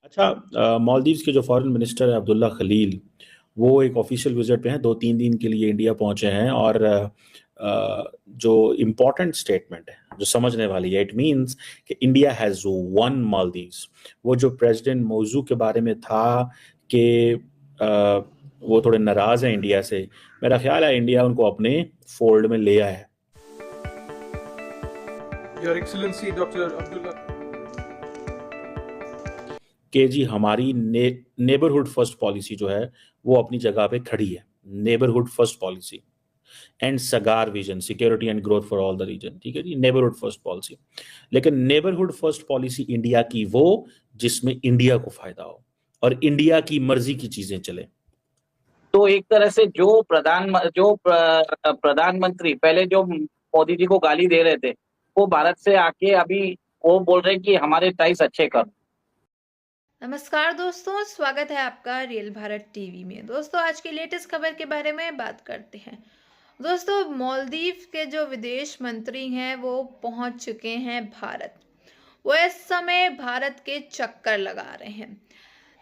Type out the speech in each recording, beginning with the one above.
अच्छा, मालदीव्स के जो फॉरेन मिनिस्टर है अब्दुल्ला खलील, वो एक ऑफिशियल विजिट पे हैं, 2-3 दिन के लिए इंडिया पहुंचे हैं। और जो इम्पोर्टेंट स्टेटमेंट है जो समझने वाली है, इट मीन्स कि इंडिया हैज़ वन मालदीव्स। वो जो प्रेसिडेंट मौजू के बारे में था कि वो थोड़े नाराज़ हैं इंडिया से, मेरा ख्याल है इंडिया उनको अपने फोल्ड में ले आया है। Your Excellency Dr. Abdullah. कि जी हमारी नेबरहुड फर्स्ट पॉलिसी जो है वो अपनी जगह पे खड़ी है। Neighbourhood first policy and Sagar vision, security and growth for all the region, ठीक है जी, नेबरहुड फर्स्ट पॉलिसी। लेकिन नेबरहुड फर्स्ट पॉलिसी इंडिया की वो जिसमें इंडिया को फायदा हो और इंडिया की मर्जी की चीजें चले। तो एक तरह से जो प्रधानमंत्री पहले जो मोदी जी को गाली दे रहे थे, वो भारत से आके अभी वो बोल रहे हैं कि हमारे टाइस अच्छे कर। नमस्कार दोस्तों, स्वागत है आपका रियल भारत टीवी में। दोस्तों, आज की लेटेस्ट खबर के बारे में बात करते हैं। दोस्तों, मालदीव के जो विदेश मंत्री हैं वो पहुंच चुके हैं भारत। वो इस समय भारत के चक्कर लगा रहे हैं।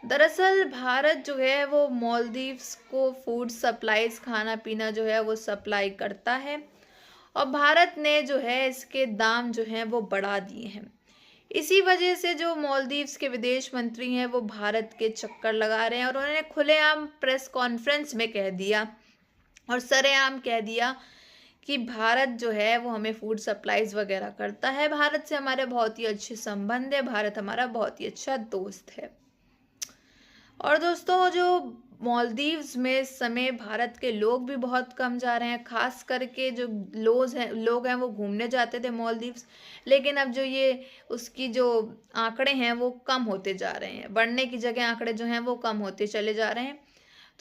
दरअसल भारत जो है वो मालदीव्स को फूड सप्लाईज, खाना पीना जो है वो सप्लाई करता है और भारत ने जो है इसके दाम जो हैं वो बढ़ा दिए हैं। इसी वजह से जो मालदीव्स के विदेश मंत्री हैं वो भारत के चक्कर लगा रहे हैं और उन्होंने खुलेआम प्रेस कॉन्फ्रेंस में कह दिया और सरेआम कह दिया कि भारत जो है वो हमें फूड सप्लाईज वगैरह करता है, भारत से हमारे बहुत ही अच्छे संबंध है, भारत हमारा बहुत ही अच्छा दोस्त है। और दोस्तों, जो मालदीव्स में इस समय भारत के लोग भी बहुत कम जा रहे हैं, खास करके जो लोग हैं वो घूमने जाते थे मालदीव्स, लेकिन अब जो ये उसकी जो आंकड़े हैं वो कम होते जा रहे हैं, बढ़ने की जगह आंकड़े जो हैं वो कम होते चले जा रहे हैं।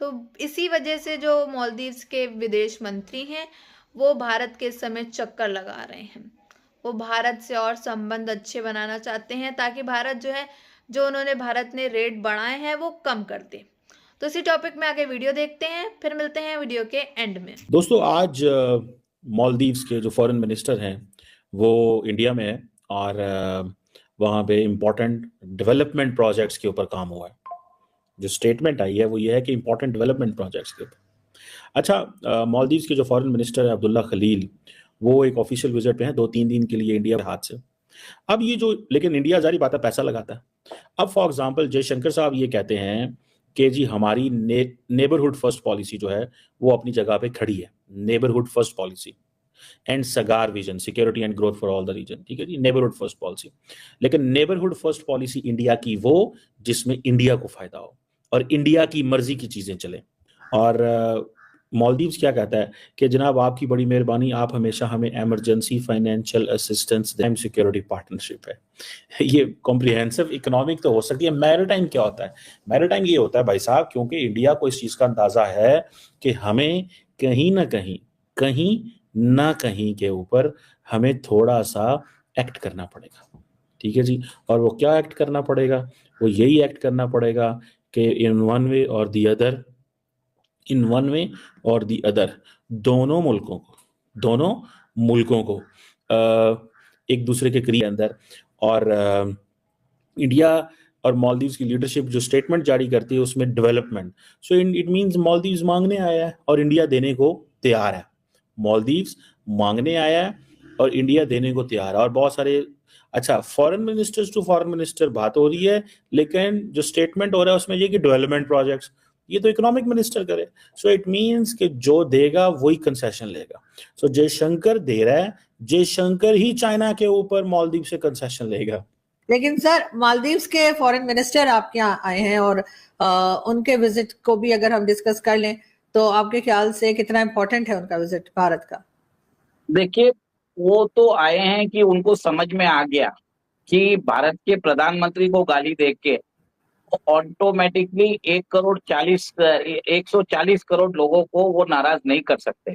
तो इसी वजह से जो मालदीव्स के विदेश मंत्री हैं वो भारत के समय चक्कर लगा रहे हैं। वो भारत से और संबंध अच्छे बनाना चाहते हैं ताकि भारत जो है, जो उन्होंने भारत ने रेट बढ़ाए हैं वो कम कर दे। तो इसी टॉपिक में आगे वीडियो देखते हैं, फिर मिलते हैं वीडियो के एंड में। दोस्तों, आज मालदीव्स के जो फॉरेन मिनिस्टर हैं वो इंडिया में है और वहाँ पे इम्पोर्टेंट डेवलपमेंट प्रोजेक्ट्स के ऊपर काम हुआ है। जो स्टेटमेंट आई है वो ये है कि इम्पोर्टेंट डेवलपमेंट प्रोजेक्ट्स के ऊपर। अच्छा, मालदीव्स के जो फॉरेन मिनिस्टर है अब्दुल्ला खलील, वो एक ऑफिशियल विजिट पे हैं, 2-3 दिन के लिए इंडिया के हाथ से। अब ये जो, लेकिन इंडिया जारी बात है पैसा लगाता है। अब फॉर एग्जांपल जयशंकर साहब ये कहते हैं कि जी हमारी नेबरहुड फर्स्ट पॉलिसी जो है वो अपनी जगह पे खड़ी है। Neighbourhood first policy and Sagar vision, security and growth for all the region, ठीक है जी, नेबरहुड फर्स्ट पॉलिसी। लेकिन नेबरहुड फर्स्ट पॉलिसी इंडिया की वो जिसमें इंडिया को फायदा हो और इंडिया की मर्जी की चीजें चले। और मालदीव्स क्या कहता है कि जनाब आपकी बड़ी मेहरबानी, आप हमेशा हमें इमरजेंसी फाइनेंशियल असिस्टेंस दें, सिक्योरिटी पार्टनरशिप है। ये कॉम्प्रिहेंसिव इकोनॉमिक तो हो सकती है। मैरिटाइम क्या होता है? मैरिटाइम ये होता है भाई साहब, क्योंकि इंडिया को इस चीज़ का अंदाज़ा है कि हमें कहीं ना कहीं के ऊपर हमें थोड़ा सा एक्ट करना पड़ेगा, ठीक है जी। और वो क्या एक्ट करना पड़ेगा? वो यही एक्ट करना पड़ेगा कि इन वन वे और दी अदर दोनों मुल्कों को एक दूसरे के करीब अंदर, और इंडिया और मालदीव्स की लीडरशिप जो स्टेटमेंट जारी करती है उसमें development, so it means Maldives मांगने आया है और इंडिया देने को तैयार है। मालदीव्स मांगने आया है और इंडिया देने को तैयार है। और बहुत सारे, अच्छा, foreign ministers to foreign minister बात हो रही है, लेकिन जो स्टेटमेंट हो रहा है उसमें ये कि डेवलपमेंट प्रोजेक्ट्स, ये तो इकोनॉमिक मिनिस्टर करे। सो इट मींस कि जो देगा वही कंसेशन लेगा। सो जयशंकर दे रहा है, जयशंकर ही चाइना के ऊपर मालदीव से कंसेशन लेगा। लेकिन सर, मालदीव्स के फॉरेन मिनिस्टर आपके यहाँ आए हैं और उनके विजिट को भी अगर हम डिस्कस कर लें तो आपके ख्याल से कितना इम्पोर्टेंट है उनका विजिट भारत का? देखिए, वो तो आए हैं कि उनको समझ में आ गया कि भारत के प्रधानमंत्री को गाली देख के ऑटोमेटिकली 140 करोड़ लोगों को वो नाराज नहीं कर सकते।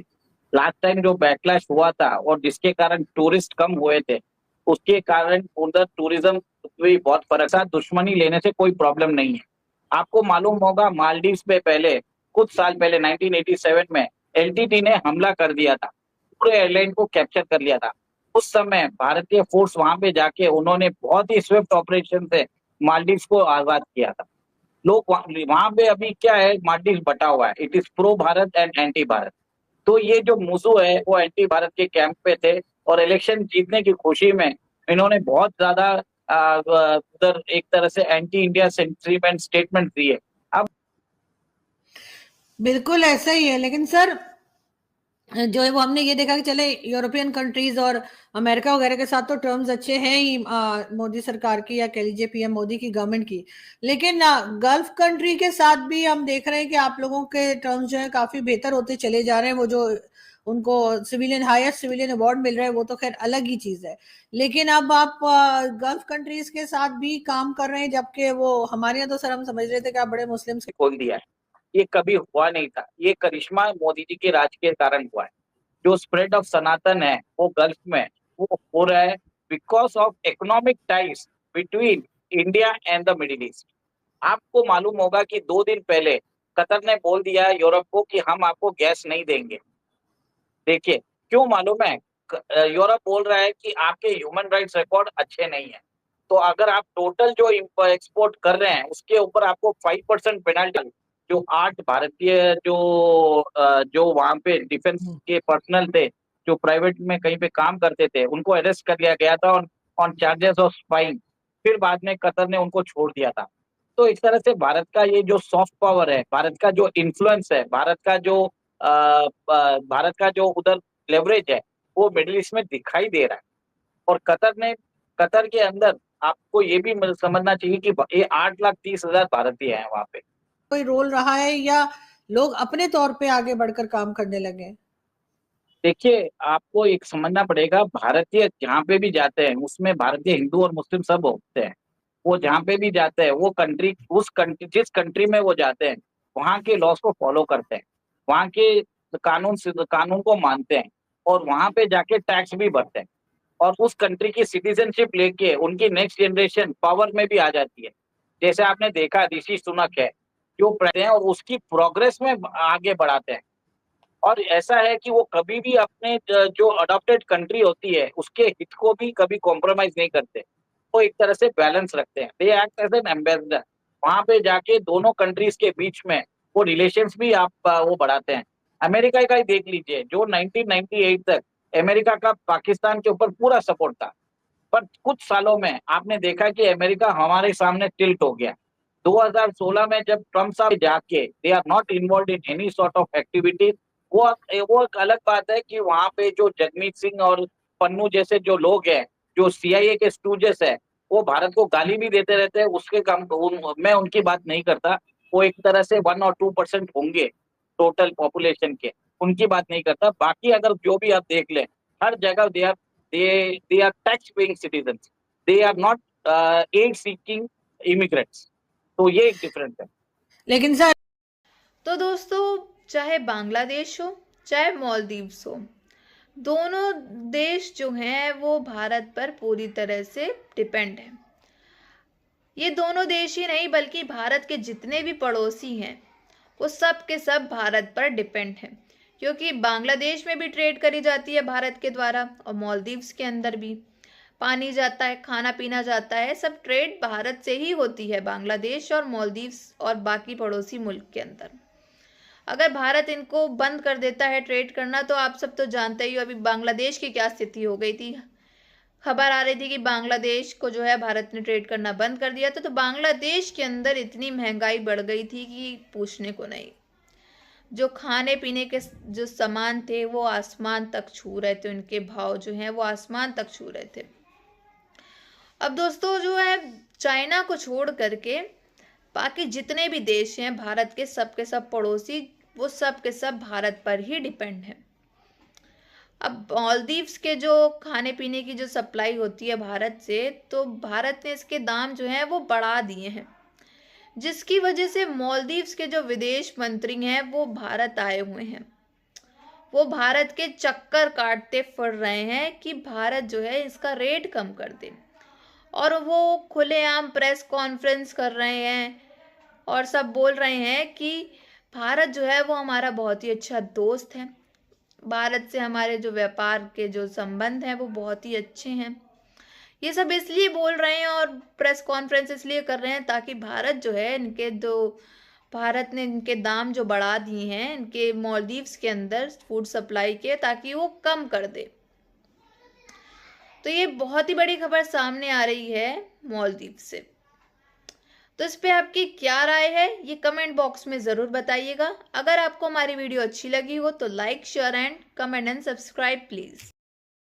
लास्ट टाइम जो बैकलैश हुआ था और जिसके कारण टूरिस्ट कम हुए थे, उसके कारण उधर टूरिज्म भी बहुत फर्क था। दुश्मनी लेने से कोई प्रॉब्लम नहीं है। आपको मालूम होगा, मालदीव्स पे पहले कुछ साल पहले 1987 में एलटीटी ने हमला कर दिया था, पूरे आइलैंड को कैप्चर कर लिया था। उस समय भारतीय फोर्स वहां पे जाके उन्होंने बहुत ही स्विफ्ट ऑपरेशन से मालदीव्स को आजाद किया था। लोग वहां पे अभी क्या है, मालदीव बटा हुआ है, it is pro Bharat and anti Bharat. तो ये जो मुजू है वो एंटी भारत के कैंप पे थे, और इलेक्शन जीतने की खुशी में इन्होंने बहुत ज्यादा उधर एक तरह से एंटी इंडिया सेंटीमेंट स्टेटमेंट दिए। अब बिल्कुल ऐसा ही है, लेकिन सर जो है वो हमने ये देखा कि चले यूरोपियन कंट्रीज और अमेरिका वगैरह के साथ तो टर्म्स अच्छे हैं ही मोदी सरकार की, या कह लीजिए पीएम मोदी की गवर्नमेंट की, लेकिन गल्फ कंट्री के साथ भी हम देख रहे हैं कि आप लोगों के टर्म्स जो है काफी बेहतर होते चले जा रहे हैं। वो जो उनको सिविलियन हाईएस्ट सिविलियन अवार्ड मिल रहा है वो तो खैर अलग ही चीज है, लेकिन अब आप गल्फ कंट्रीज के साथ भी काम कर रहे हैं, जबकि वो हमारे यहाँ तो सर हम समझ रहे थे कि आप बड़े मुस्लिम खोल दिया है, ये कभी हुआ नहीं था। ये करिश्मा मोदी जी के राज के कारण हुआ है। जो स्प्रेड ऑफ सनातन है वो गल्फ में वो हो रहा है because of economic ties between India and the middle east. आपको मालूम होगा कि 2 दिन पहले कतर ने बोल दिया यूरोप को कि हम आपको गैस नहीं देंगे। देखिए क्यों मालूम है, यूरोप बोल रहा है कि आपके ह्यूमन राइट्स रिकॉर्ड अच्छे नहीं है, तो अगर आप टोटल जो एक्सपोर्ट कर रहे हैं उसके ऊपर आपको 5% पेनल्टी। जो 8 भारतीय जो वहां पे डिफेंस के पर्सनल थे, जो प्राइवेट में कहीं पे काम करते थे, उनको अरेस्ट कर लिया गया था ऑन चार्जेस ऑफ स्पाइंग। फिर बाद में कतर ने उनको छोड़ दिया था। तो इस तरह से भारत का ये जो सॉफ्ट पावर है, भारत का जो इन्फ्लुएंस है, भारत का जो उधर लेवरेज है, वो मिडिल ईस्ट में दिखाई दे रहा है। और कतर के अंदर आपको ये भी समझना चाहिए कि ये 8,30,000 भारतीय हैं वहां पे। कोई रोल रहा है, या लोग अपने तौर पे आगे बढ़कर काम करने लगे? देखिए आपको एक समझना पड़ेगा, भारतीय जहाँ पे भी जाते हैं उसमें भारतीय हिंदू और मुस्लिम सब होते हैं। वो जहाँ पे भी जाते हैं वो जिस कंट्री में वो जाते हैं वहाँ के लॉस को फॉलो करते हैं, वहाँ के कानून को मानते हैं, और वहाँ पे जाके टैक्स भी भरते हैं, और उस कंट्री की सिटीजनशिप लेके उनकी नेक्स्ट जनरेशन पावर में भी आ जाती है। जैसे आपने देखा ऋषि सुनक है जो हैं और उसकी प्रोग्रेस में आगे बढ़ाते हैं। और ऐसा है कि वो कभी भी अपने जो अडॉप्टेड कंट्री होती है उसके हित को भी कभी कॉम्प्रोमाइज नहीं करते। वो एक तरह से बैलेंस रखते हैं, they act as an ambassador. वहां पे जाके दोनों कंट्रीज के बीच में वो रिलेशंस भी वो बढ़ाते हैं। अमेरिका का ही देख लीजिए, जो 1998 तक अमेरिका का पाकिस्तान के ऊपर पूरा सपोर्ट था, पर कुछ सालों में आपने देखा कि अमेरिका हमारे सामने टिल्ट हो गया। 2016 में जब ट्रम्प साहब जाके they are not involve in any sort of activity, वो एक अलग बात है कि वहां पे जो जगमीत सिंह और पन्नू जैसे जो लोग हैं, जो सीआईए के स्टूजेस है, वो भारत को गाली भी देते रहते हैं। उसके काम मैं उनकी बात नहीं करता। वो एक तरह से 1 और 2% होंगे टोटल पॉपुलेशन के, उनकी बात नहीं करता। बाकी अगर जो भी आप देख लें, हर जगह they are tax paying citizens, they are not aid seeking immigrants। तो ये एक डिफरेंस है। लेकिन सर तो दोस्तों, चाहे बांग्लादेश हो चाहे मालदीव्स हो, दोनों देश जो हैं वो भारत पर पूरी तरह से डिपेंड है। ये दोनों देश ही नहीं बल्कि भारत के जितने भी पड़ोसी हैं वो सब के सब भारत पर डिपेंड हैं, क्योंकि बांग्लादेश में भी ट्रेड करी जाती है भारत के द्वारा, और मालदीव्स के अंदर भी पानी जाता है, खाना पीना जाता है, सब ट्रेड भारत से ही होती है, बांग्लादेश और मालदीव्स और बाकी पड़ोसी मुल्क के अंदर। अगर भारत इनको बंद कर देता है ट्रेड करना, तो आप सब तो जानते ही हो अभी बांग्लादेश की क्या स्थिति हो गई थी। खबर आ रही थी कि बांग्लादेश को जो है भारत ने ट्रेड करना बंद कर दिया था। तो बांग्लादेश के अंदर इतनी महंगाई बढ़ गई थी कि पूछने को नहीं। जो खाने पीने के जो सामान थे वो आसमान तक छू रहे थे, उनके भाव जो हैं वो आसमान तक छू रहे थे। अब दोस्तों जो है, चाइना को छोड़ करके बाकी जितने भी देश हैं भारत के सब पड़ोसी, वो सब के सब भारत पर ही डिपेंड हैं। अब मालदीव्स के जो खाने पीने की जो सप्लाई होती है भारत से, तो भारत ने इसके दाम जो हैं वो बढ़ा दिए हैं, जिसकी वजह से मालदीव्स के जो विदेश मंत्री हैं वो भारत आए हुए हैं। वो भारत के चक्कर काटते फिर रहे हैं कि भारत जो है इसका रेट कम कर दे, और वो खुलेआम प्रेस कॉन्फ्रेंस कर रहे हैं और सब बोल रहे हैं कि भारत जो है वो हमारा बहुत ही अच्छा दोस्त है, भारत से हमारे जो व्यापार के जो संबंध हैं वो बहुत ही अच्छे हैं। ये सब इसलिए बोल रहे हैं और प्रेस कॉन्फ्रेंस इसलिए कर रहे हैं ताकि भारत जो है भारत ने इनके दाम जो बढ़ा दिए हैं इनके मालदीव्स के अंदर फूड सप्लाई के, ताकि वो कम कर दे। तो ये बहुत ही बड़ी खबर सामने आ रही है मालदीव से। तो इस पे आपकी क्या राय है ये कमेंट बॉक्स में ज़रूर बताइएगा। अगर आपको हमारी वीडियो अच्छी लगी हो तो like, share and comment and subscribe please.